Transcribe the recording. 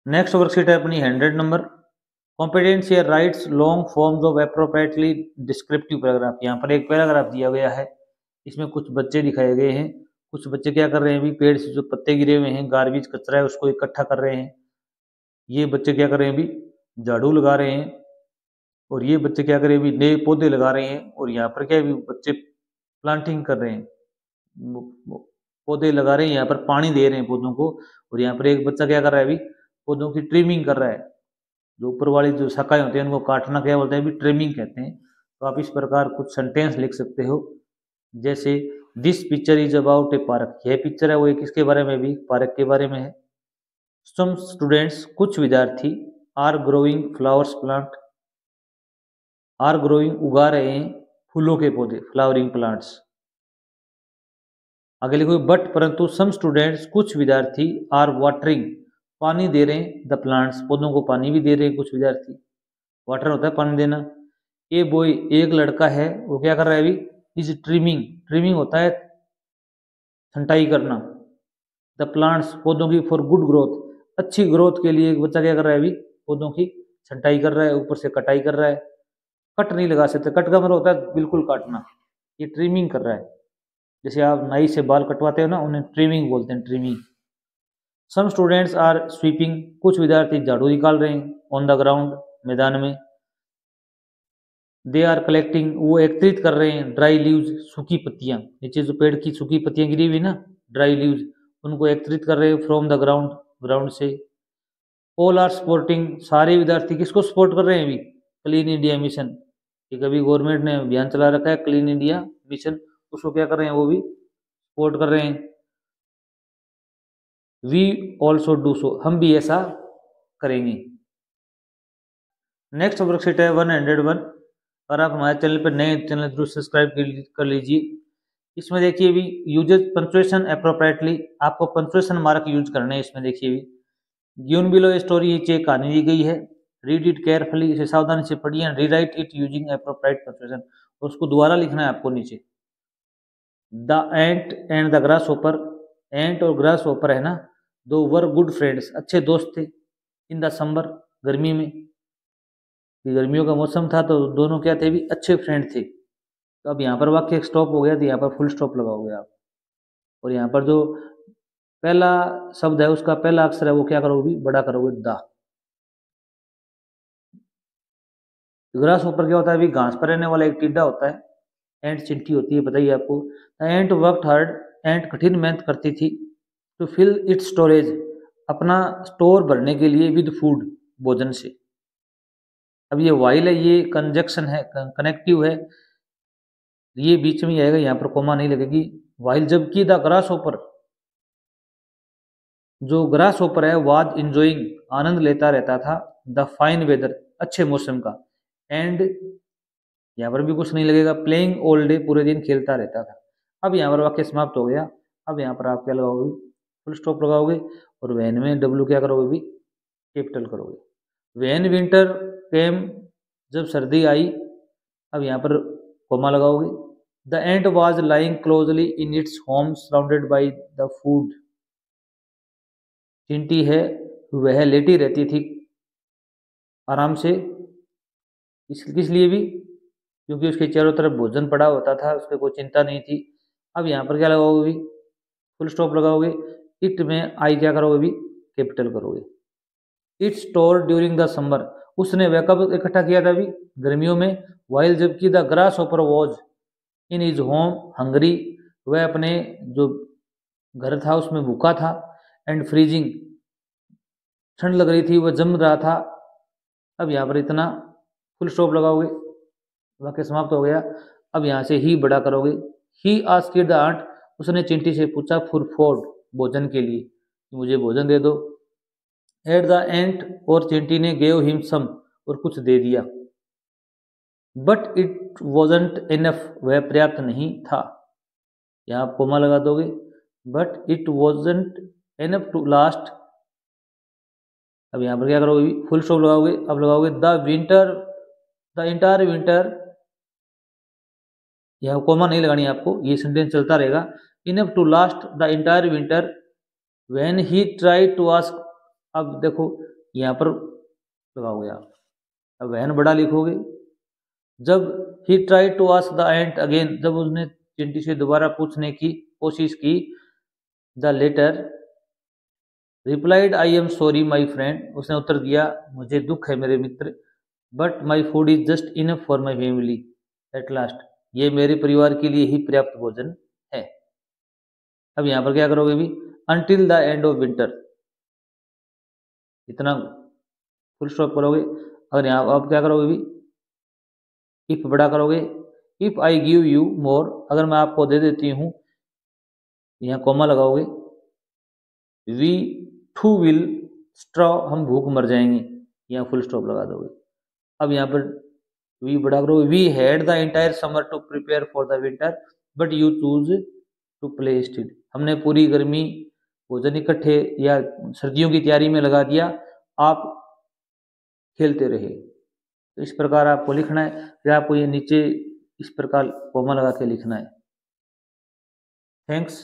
Next worksheet है अपनी 100 number. Competence या rights long forms of appropriately descriptive paragraph. यहाँ पर एक पैराग्राफ दिया गया है, इसमें कुछ बच्चे दिखाए गए हैं। कुछ बच्चे क्या कर रहे हैं, अभी पेड़ से जो पत्ते गिरे हुए हैं, गार्बेज कचरा है, उसको इकट्ठा कर रहे हैं। ये बच्चे क्या कर रहे हैं, अभी झाड़ू लगा रहे हैं। और ये बच्चे क्या कर रहे हैं, अभी नए पौधे लगा रहे हैं। और यहाँ पर क्या है, बच्चे प्लांटिंग कर रहे हैं, पौधे लगा रहे हैं, यहाँ पर पानी दे रहे हैं पौधों को। और यहाँ पर एक बच्चा क्या कर रहा है, अभी पौधों की ट्रिमिंग कर रहा है। जो ऊपर वाली जो शाखाएं होती हैं उनको काटना क्या बोलते हैं, अभी ट्रिमिंग कहते हैं। तो आप इस प्रकार कुछ सेंटेंस लिख सकते हो, जैसे this picture is about A park. यह पिक्चर है वो किसके बारे में, भी पार्क के बारे में है। सम स्टूडेंट्स, कुछ विद्यार्थी, are growing flowers plant, are growing उगा रहे हैं फूलों के पौधे, फ्लावरिंग प्लांट्स। आगे लिखो बट परंतु सम स्टूडेंट्स, कुछ विद्यार्थी, आर वाटरिंग, पानी दे रहे हैं, द प्लांट्स, पौधों को पानी भी दे रहे हैं कुछ विद्यार्थी। वाटर होता है पानी देना। ए बॉय, एक लड़का है, वो क्या कर रहा है, अभी इज ट्रिमिंग, ट्रिमिंग होता है छंटाई करना, द प्लांट्स, पौधों की, फॉर गुड ग्रोथ, अच्छी ग्रोथ के लिए। एक बच्चा क्या कर रहा है, अभी पौधों की छंटाई कर रहा है, ऊपर से कटाई कर रहा है। कट नहीं लगा सकते, कट का मतलब होता है बिल्कुल काटना, ये ट्रिमिंग कर रहा है। जैसे आप नाई से बाल कटवाते हो ना, उन्हें ट्रिमिंग बोलते हैं, trimming. Some students are sweeping, कुछ विद्यार्थी झाड़ू निकाल रहे हैं, ऑन द ग्राउंड, मैदान में। दे आर कलेक्टिंग, वो एकत्रित कर रहे हैं, ड्राई लीव्स, सूखी पत्तियां, नीचे जो पेड़ की सूखी पत्तियां गिरी हुई ना, ड्राई लीव्स, उनको एकत्रित कर रहे हैं फ्रॉम द ग्राउंड, ग्राउंड से। ऑल आर सपोर्टिंग, सारे विद्यार्थी किसको सपोर्ट कर रहे हैं, अभी क्लीन इंडिया मिशन। कि कभी गवर्नमेंट ने अभियान चला रखा है क्लीन इंडिया मिशन, उसको क्या कर रहे हैं, वो भी सपोर्ट कर रहे हैं। वी ऑल्सो डू सो, हम भी ऐसा करेंगे। नेक्स्ट वर्कशीट है 101। अगर आप हमारे चैनल पर नए, चैनल जरूर सब्सक्राइब कर लीजिए। इसमें देखिए भी यूजेज पंक्चुएशन अप्रोप्रिएटली, आपको पंक्चुएशन मार्क यूज करने हैं। इसमें देखिए भी गिवन बिलो स्टोरी, ये कहानी दी गई है, रीड इट केयरफुली, इसे सावधानी से पढ़िए, rewrite it using appropriate punctuation, और उसको दोबारा लिखना है आपको नीचे। The ant and the grasshopper, ant और ग्रास होपर है ना, दो वर गुड फ्रेंड्स, अच्छे दोस्त थे। इन द समर, गर्मी में, गर्मियों का मौसम था, तो दोनों क्या थे, भी अच्छे फ्रेंड थे। तो अब यहाँ पर वाक्य स्टॉप हो गया, तो यहाँ पर फुल स्टॉप लगाओगे आप। और यहाँ पर जो पहला शब्द है, उसका पहला अक्षर है, वो क्या करोगे, बड़ा करोगे, द। ग्रास होपर क्या होता है, अभी घास पर रहने वाला एक टिड्डा होता है। एंट चिंटी होती है, बताइए आपको। एंट वर्कड हार्ड, एंट कठिन मेहनत करती थी, टू फिल इट्स स्टोरेज, अपना स्टोर भरने के लिए, विद फूड, भोजन से। अब ये वाइल है, ये कंजक्शन है, कनेक्टिव है, ये बीच में आएगा, यहाँ पर कोमा नहीं लगेगी। वाइल, जबकि द ग्रास होपर, जो ग्रास होपर है, वाज इंजॉइंग, आनंद लेता रहता था, द फाइन वेदर, अच्छे मौसम का, एंड, यहाँ पर भी कुछ नहीं लगेगा, प्लेइंग ऑल डे, पूरे दिन खेलता रहता था। अब यहाँ पर वाक्य समाप्त हो गया। अब यहाँ पर आप क्या लगाओगे, फुल स्टॉप लगाओगे, और वैन में डब्ल्यू क्या करोगे, भी कैपिटल करोगे। वैन विंटर केम, जब सर्दी आई, अब यहाँ पर कोमा लगाओगे। The ant was lying closely in its home, surrounded by the food, चिंटी है, वह लेटी रहती थी आराम से, किस लिए भी, क्योंकि उसके चारों तरफ भोजन पड़ा होता था, उसके कोई चिंता नहीं थी। अब यहाँ पर क्या लगाओगे, भी फुल स्टॉप लगाओगे। इट में आई क्या करोगे, भी कैपिटल करोगे। It store during the summer, उसने वह कब इकट्ठा किया था, अभी गर्मियों में। वाइल, जबकि the grass hopper was in his home Hungary, वह अपने जो घर था उसमें भूखा था। एंड फ्रीजिंग, ठंड लग रही थी, वह जम रहा था। अब यहाँ पर इतना फुल स्टॉप लगाओगे, वाक्य समाप्त हो गया। अब यहाँ से ही बड़ा करोगे। ही आस्क्ड द आंट, उसने चिंटी से पूछा, फॉर फूड, भोजन के लिए, मुझे भोजन दे दो। एट द एंट, और चिंटी ने, गेव हिम सम, और कुछ दे दिया। बट इट वॉजंट इनफ, वह पर्याप्त नहीं था। यहाँ आप कोमा लगा दोगे। But it wasn't enough to last, अब यहाँ पर क्या करोगे, फुल स्टॉप लगाओगे। अब लगाओगे the winter, the entire winter, यहाँ कोमा नहीं लगानी आपको, ये सेंटेंस चलता रहेगा। Enough to last the entire winter, when he try to ask, अब देखो यहाँ पर लगाओगे आप। अब वहन बड़ा लिखोगे। जब he try to ask the ant again, जब उसने चींटी से दोबारा पूछने की कोशिश की, the latter replied I am sorry my friend, उसने उत्तर दिया मुझे दुख है मेरे मित्र, but my food is just enough for my family at last, ये मेरे परिवार के लिए ही पर्याप्त भोजन है। अब यहाँ पर क्या करोगे भी, until the end of winter, इतना फुल स्टॉप करोगे। अगर यहाँ आप क्या करोगे भी, इफ बड़ा करोगे, if I give you more, अगर मैं आपको दे देती हूँ, यहाँ कॉमा लगाओगे, वी टू विल स्ट्रॉ, हम भूख मर जाएंगे, यहाँ फुल स्टॉप लगा दोगे। अब यहाँ पर वी बड़ा करोगे, we had the entire summer to prepare for the winter but you choose to play still, हमने पूरी गर्मी भोजन इकट्ठे या सर्दियों की तैयारी में लगा दिया, आप खेलते रहे। तो इस प्रकार आपको लिखना है, फिर आपको ये नीचे इस प्रकार कॉमा लगा के लिखना है। थैंक्स।